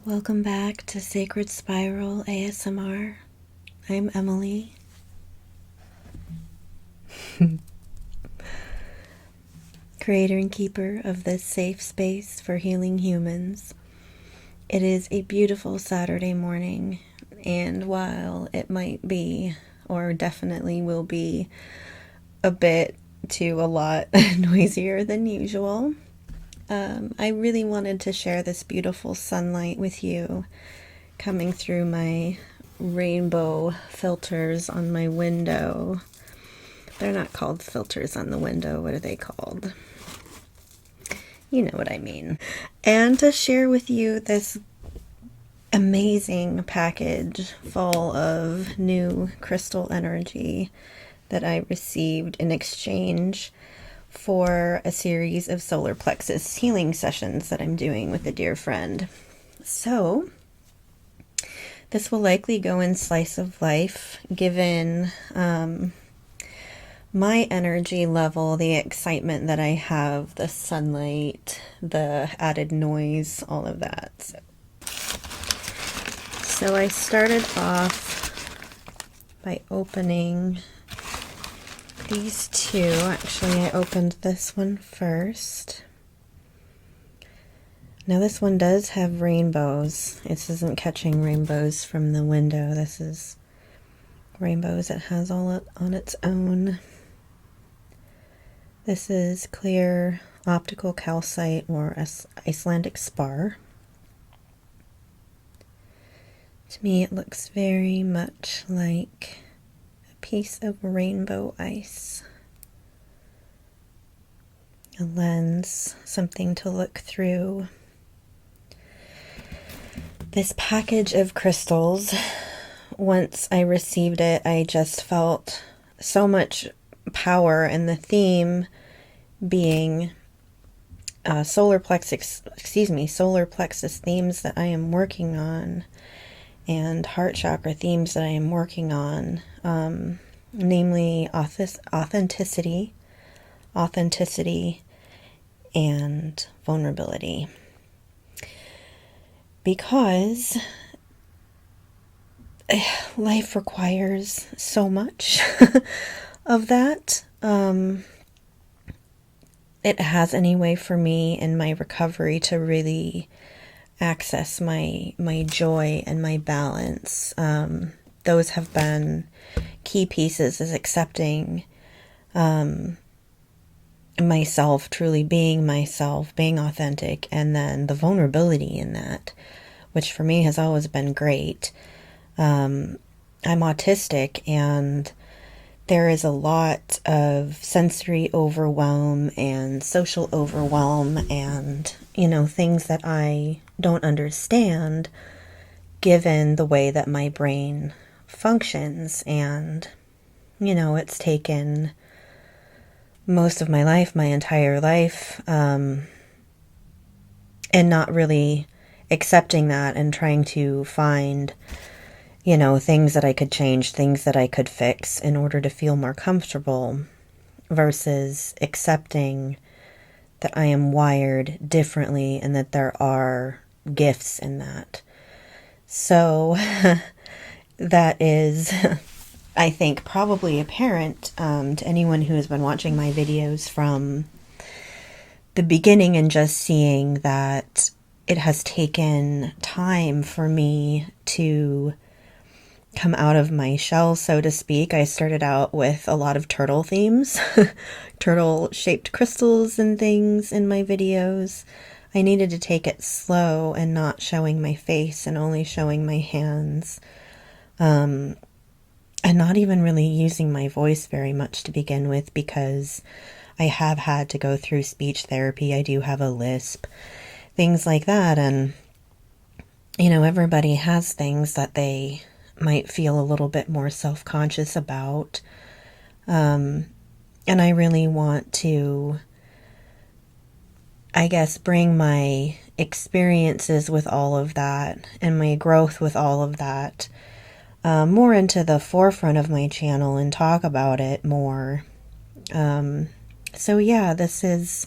Welcome back to Sacred Spiral ASMR. I'm Emily. Creator and keeper of this safe space for healing humans. It is a beautiful Saturday morning, and while it might be, or definitely will be, a bit to a lot noisier than usual, I really wanted to share this beautiful sunlight with you coming through my rainbow filters on my window. They're not called filters on the window. What are they called? You know what I mean. And to share with you this amazing package full of new crystal energy that I received in exchange for a series of solar plexus healing sessions that I'm doing with a dear friend. So this will likely go in slice of life, given my energy level, the excitement that I have, the sunlight, the added noise, all of that. So I started off by opening these two. Actually, I opened this one first. Now this one does have rainbows. This isn't catching rainbows from the window. This is rainbows it has all on its own. This is clear optical calcite or Icelandic spar. To me it looks very much like piece of rainbow ice. A lens, something to look through. This package of crystals, once I received it, I just felt so much power, and the theme being solar plexus themes that I am working on, and heart chakra themes that I am working on, namely authenticity, and vulnerability. Because life requires so much of that. It has anyway for me in my recovery to really access my joy and my balance. Those have been key pieces, is accepting myself, truly being myself, being authentic, and then the vulnerability in that, which for me has always been great. I'm autistic, and there is a lot of sensory overwhelm and social overwhelm and, things that I don't understand given the way that my brain functions. And, it's taken most of my life, my entire life, and not really accepting that and trying to find things that I could change, things that I could fix in order to feel more comfortable, versus accepting that I am wired differently and that there are gifts in that. So that is, I think, probably apparent to anyone who has been watching my videos from the beginning and just seeing that it has taken time for me to come out of my shell, so to speak. I started out with a lot of turtle themes, turtle-shaped crystals and things in my videos. I needed to take it slow and not showing my face and only showing my hands. And not even really using my voice very much to begin with, because I have had to go through speech therapy. I do have a lisp, things like that. And, everybody has things that they might feel a little bit more self-conscious about. And I really want to, I guess, bring my experiences with all of that and my growth with all of that more into the forefront of my channel and talk about it more. So yeah, this is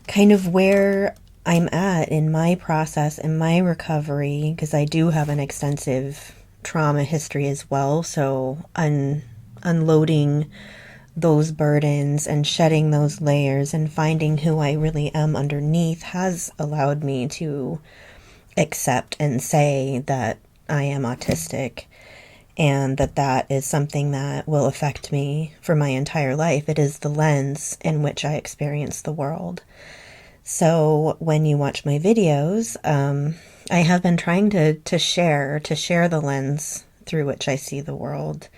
kind of where I'm at in my process, in my recovery, because I do have an extensive trauma history as well. So unloading those burdens and shedding those layers and finding who I really am underneath has allowed me to accept and say that I am autistic, and that is something that will affect me for my entire life. It is the lens in which I experience the world. So when you watch my videos, I have been trying to share the lens through which I see the world,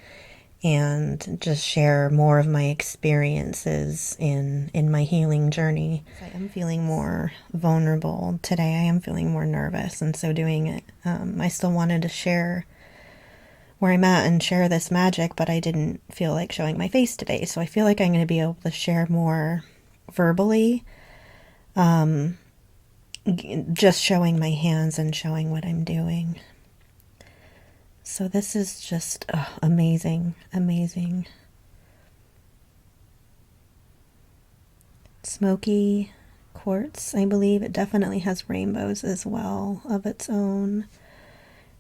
and just share more of my experiences in my healing journey. I am feeling more vulnerable today. I am feeling more nervous, and so doing it, I still wanted to share where I'm at and share this magic, but I didn't feel like showing my face today. So I feel like I'm going to be able to share more verbally, just showing my hands and showing what I'm doing. So this is just amazing, amazing. Smokey quartz, I believe. It definitely has rainbows as well of its own.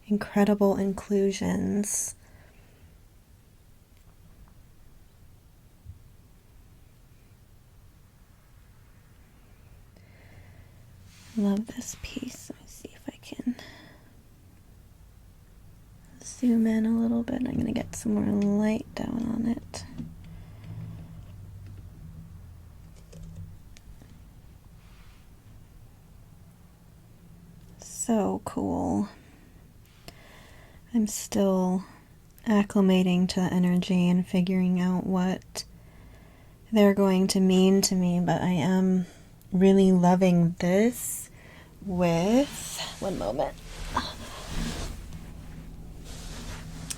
Incredible inclusions. Love this piece. Let me see if I can zoom in a little bit. I'm going to get some more light down on it. So cool. I'm still acclimating to the energy and figuring out what they're going to mean to me, but I am really loving this with, one moment,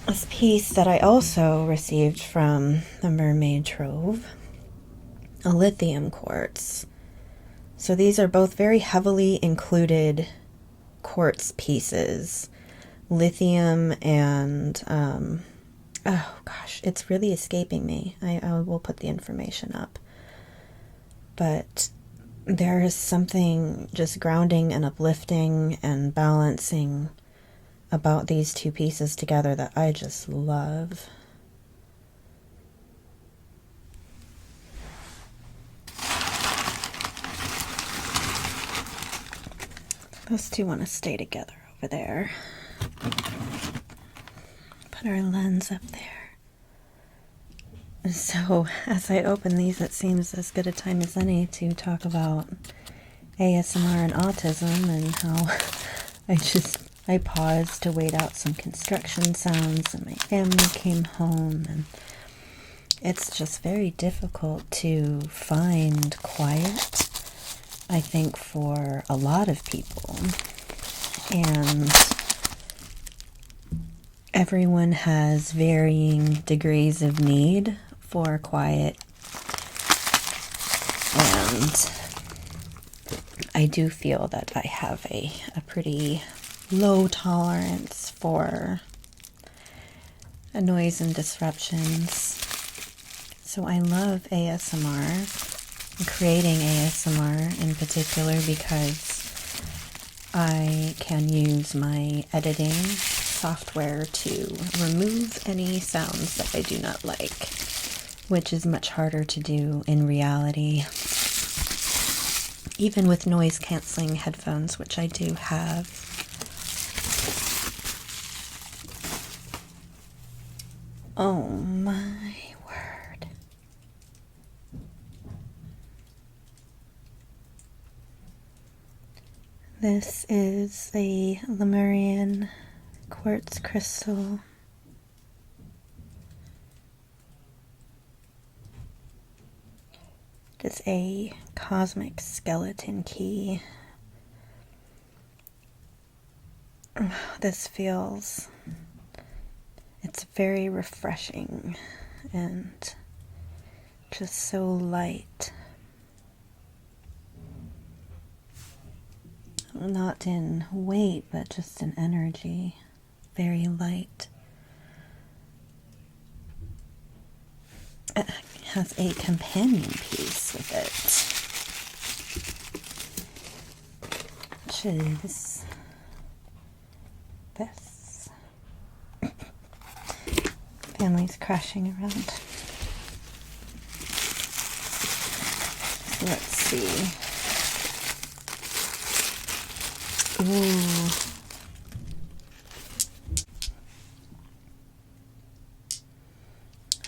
this piece that I also received from the Mermaid Trove, a lithium quartz. So these are both very heavily included quartz pieces. Lithium and, oh gosh, it's really escaping me. I will put the information up. But there is something just grounding and uplifting and balancing about these two pieces together that I just love. Those two want to stay together over there. Put our lens up there. So as I open these, it seems as good a time as any to talk about ASMR and autism, and how I paused to wait out some construction sounds, and my family came home, and it's just very difficult to find quiet, I think, for a lot of people. And everyone has varying degrees of need for quiet, and I do feel that I have a pretty low tolerance for noise and disruptions. So I love ASMR, creating ASMR in particular, because I can use my editing software to remove any sounds that I do not like, which is much harder to do in reality, even with noise canceling headphones, which I do have. Oh my word. This is a Lemurian quartz crystal. It is a cosmic skeleton key. This feels, it's very refreshing and just so light. Not in weight, but just in energy. Very light. It has a companion piece with it. show you this. Family's crashing around. Let's see. Ooh.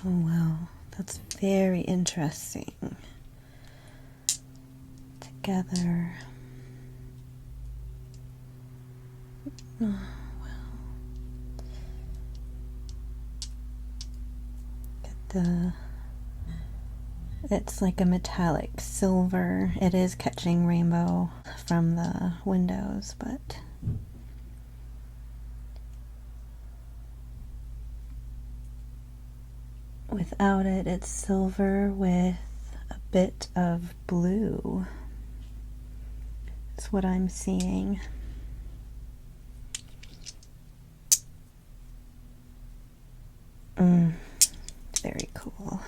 Oh wow, that's very interesting. Together. Oh wow. Get it's like a metallic silver. It is catching rainbow from the windows, but without it, it's silver with a bit of blue. That's what I'm seeing. Very cool.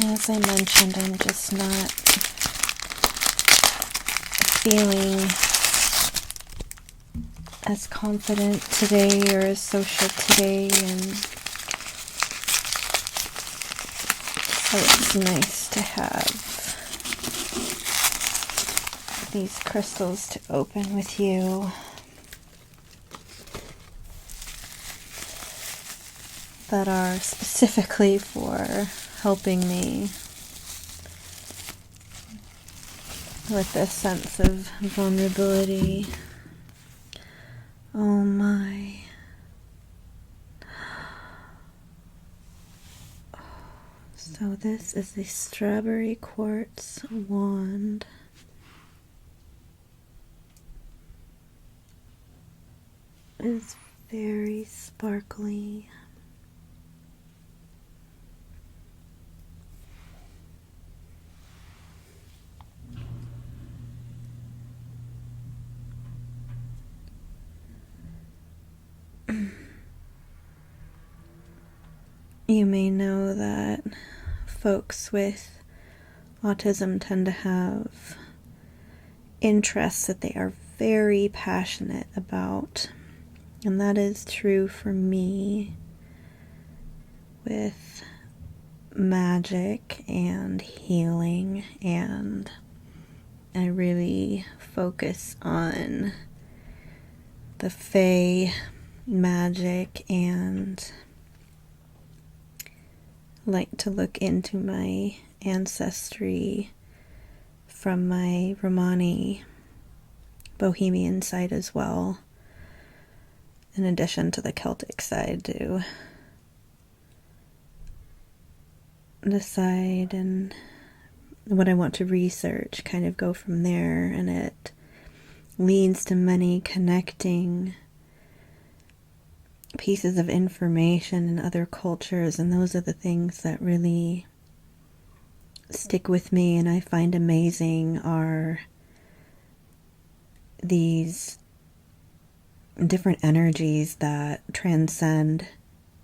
As I mentioned, I'm just not feeling as confident today or as social today, and so it's nice to have these crystals to open with you. That are specifically for helping me with this sense of vulnerability. Oh my. So this is the strawberry quartz wand. It's very sparkly. You may know that folks with autism tend to have interests that they are very passionate about, and that is true for me with magic and healing, and I really focus on the Fae magic and like to look into my ancestry from my Romani Bohemian side as well, in addition to the Celtic side, to decide and what I want to research, kind of go from there, and it leads to many connecting pieces of information in other cultures, and those are the things that really stick with me and I find amazing, are these different energies that transcend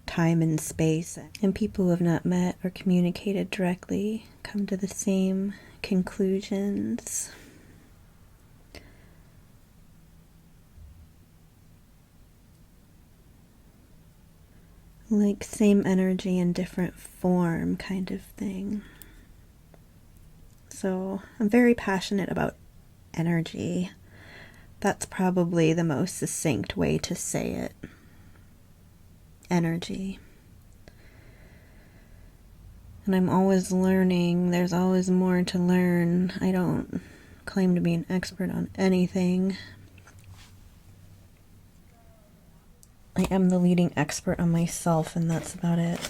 time and space, and people who have not met or communicated directly come to the same conclusions. Like same energy in different form kind of thing. So I'm very passionate about energy. That's probably the most succinct way to say it. Energy. And I'm always learning. There's always more to learn. I don't claim to be an expert on anything. I am the leading expert on myself, and that's about it.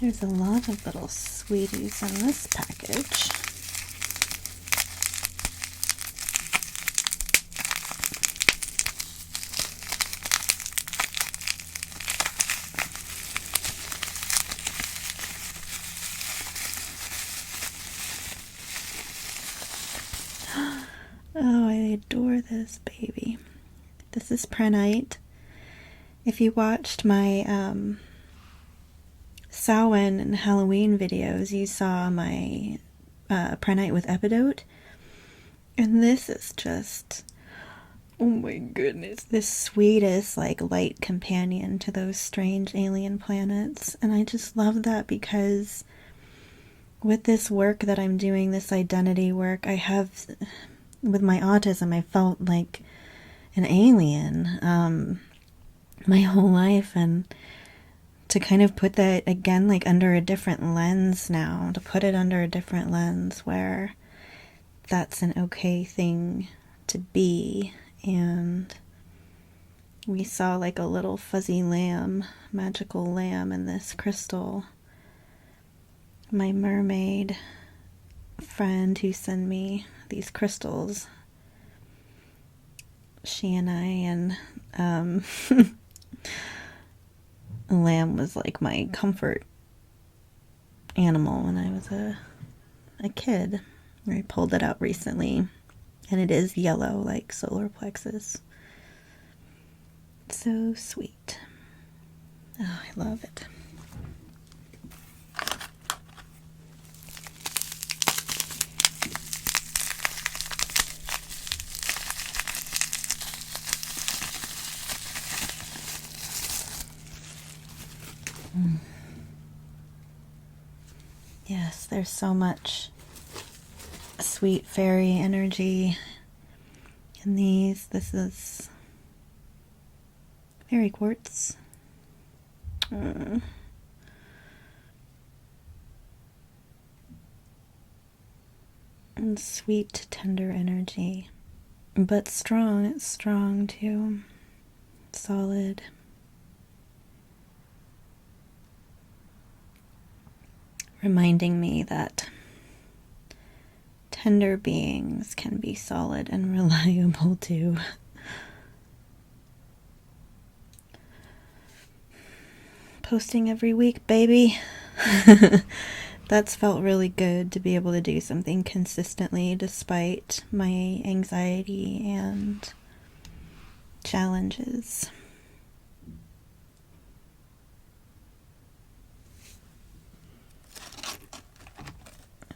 There's a lot of little sweeties in this package. Oh, I adore this baby. This is Prehnite. If you watched my Samhain and Halloween videos, you saw my Prehnite with Apatite. And this is just, oh my goodness, the sweetest, like, light companion to those strange alien planets. And I just love that because with this work that I'm doing, this identity work, I have, with my autism, I felt like an alien my whole life, and to kind of put that again, like, under a different lens now, to put it under a different lens where that's an okay thing to be. And we saw like a little fuzzy lamb, magical lamb in this crystal. My mermaid friend who sent me these crystals, she and I, and a lamb was like my comfort animal when I was a kid. I pulled it out recently, and it is yellow like solar plexus. So sweet. Oh, I love it. Yes, there's so much sweet fairy energy in these. This is fairy quartz. And sweet, tender energy. But strong. It's strong too. Solid. Reminding me that tender beings can be solid and reliable too. Posting every week, baby. That's felt really good to be able to do something consistently despite my anxiety and challenges.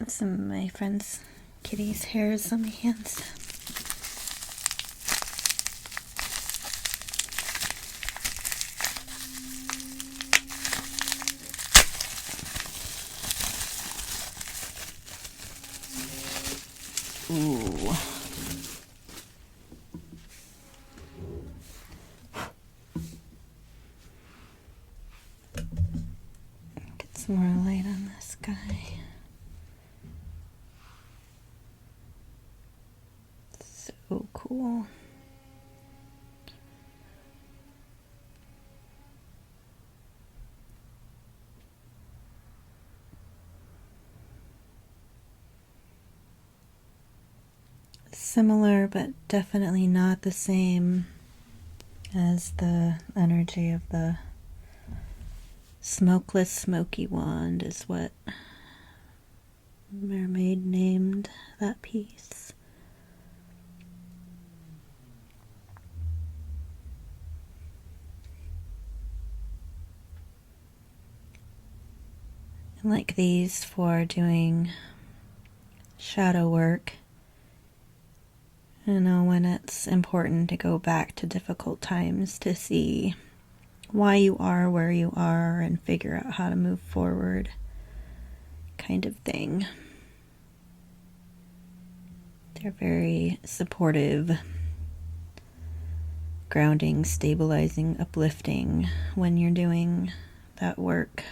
Some of my friends' kitties' hairs on my hands. Ooh. Get some more light on this guy. So cool. Similar, but definitely not the same as the energy of the smokeless Smokey Wand is what Mermaid named that piece. And like these for doing shadow work, you know, when it's important to go back to difficult times to see why you are where you are and figure out how to move forward, kind of thing. They're very supportive, grounding, stabilizing, uplifting when you're doing that work.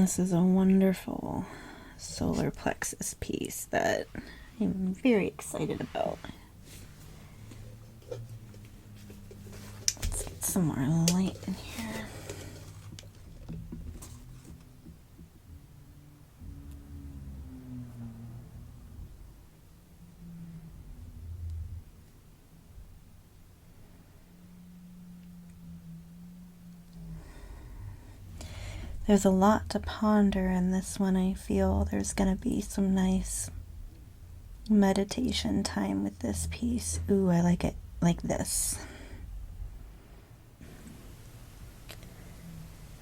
This is a wonderful solar plexus piece that I'm very excited about. Let's get some more light in here. There's a lot to ponder in this one. I feel there's going to be some nice meditation time with this piece. Ooh, I like it like this.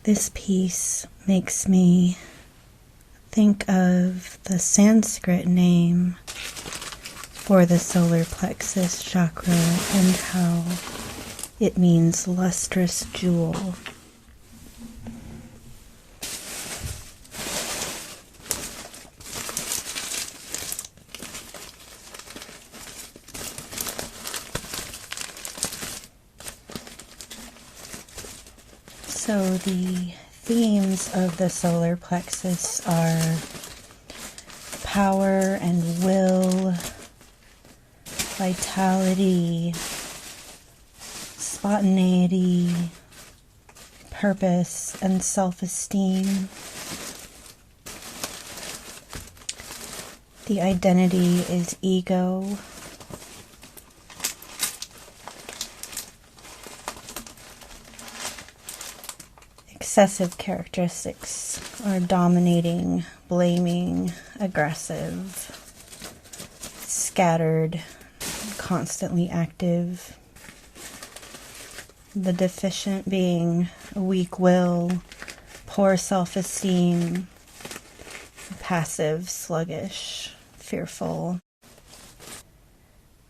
This piece makes me think of the Sanskrit name for the solar plexus chakra and how it means lustrous jewel. So the themes of the solar plexus are power and will, vitality, spontaneity, purpose, and self-esteem. The identity is ego. Excessive characteristics are dominating, blaming, aggressive, scattered, constantly active. The deficient being weak will, poor self-esteem, passive, sluggish, fearful.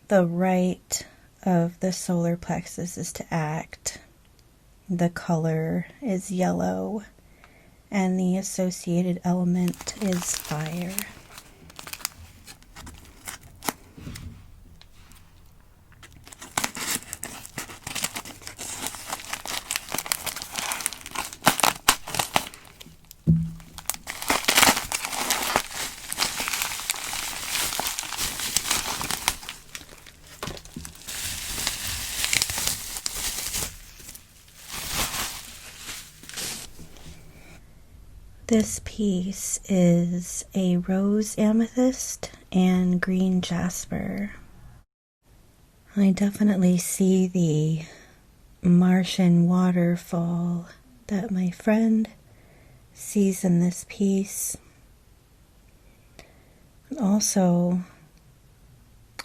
The right of the solar plexus is to act. The color is yellow, and the associated element is fire. This piece is a rose amethyst and green jasper. I definitely see the Martian waterfall that my friend sees in this piece. Also,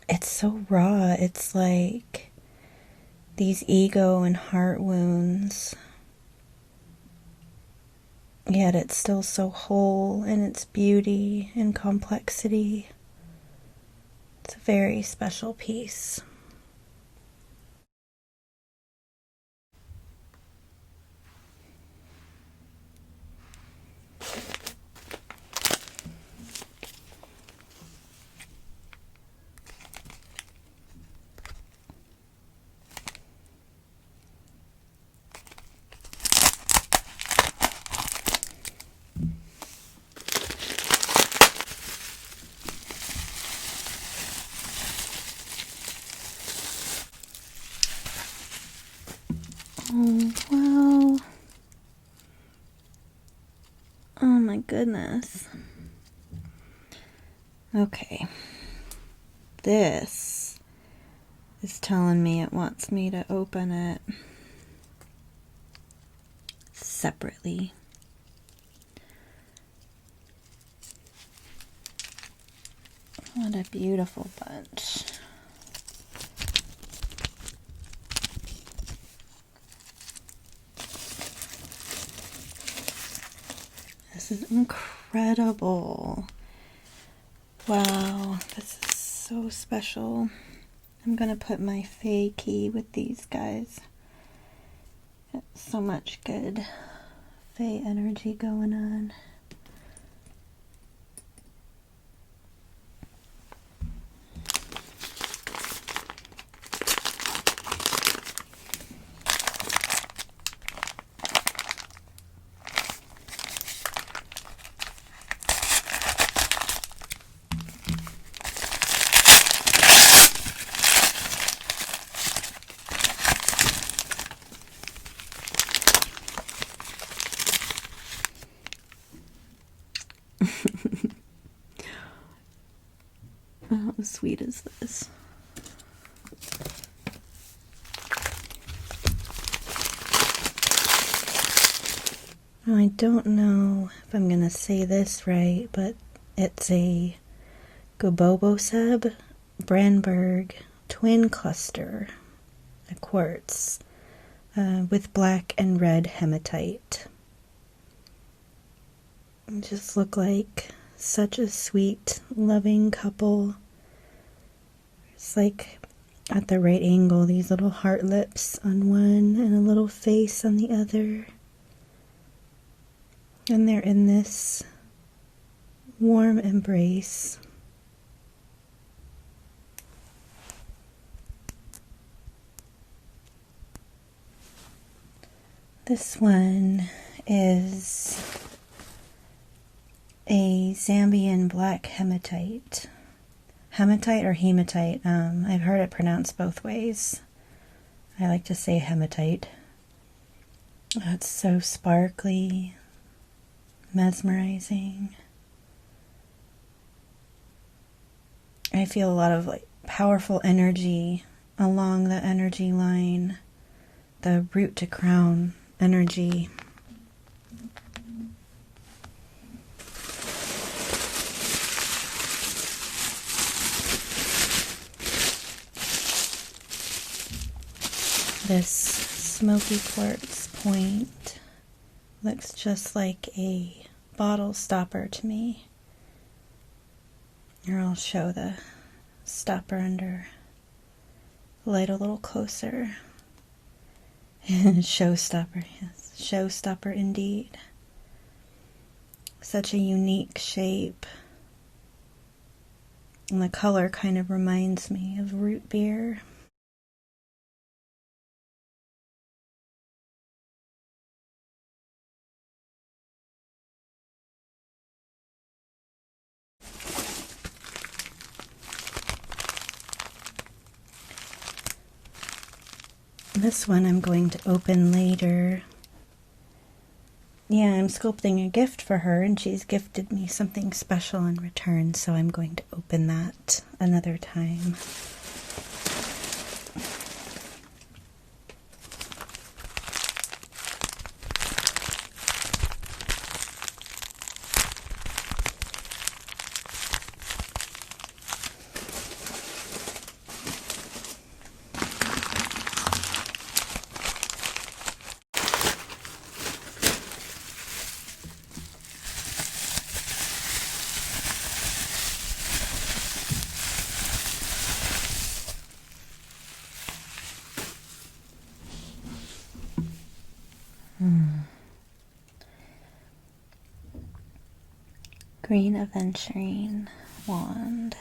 it's so raw. It's like these ego and heart wounds. Yet it's still so whole in its beauty and complexity. It's a very special piece. Oh, wow. Oh my goodness. Okay. This is telling me it wants me to open it separately. What a beautiful bunch. This is incredible. Wow, this is so special. I'm going to put my Fae key with these guys. Got so much good Fae energy going on. How sweet is this? I don't know if I'm going to say this right, but it's a Goboboseb Branberg twin cluster, a quartz with black and red hematite. They just look like such a sweet, loving couple. It's like at the right angle, these little heart lips on one and a little face on the other. And they're in this warm embrace. This one is a Zambian black hematite. Hematite or hematite. I've heard it pronounced both ways. I like to say hematite. It's so sparkly, mesmerizing. I feel a lot of like powerful energy along the energy line, the root to crown energy. This smoky quartz point looks just like a bottle stopper to me. Here, I'll show the stopper under light a little closer. Showstopper, yes. Showstopper indeed. Such a unique shape. And the color kind of reminds me of root beer. This one I'm going to open later. Yeah, I'm sculpting a gift for her, and she's gifted me something special in return, so I'm going to open that another time. Green Aventurine Wand.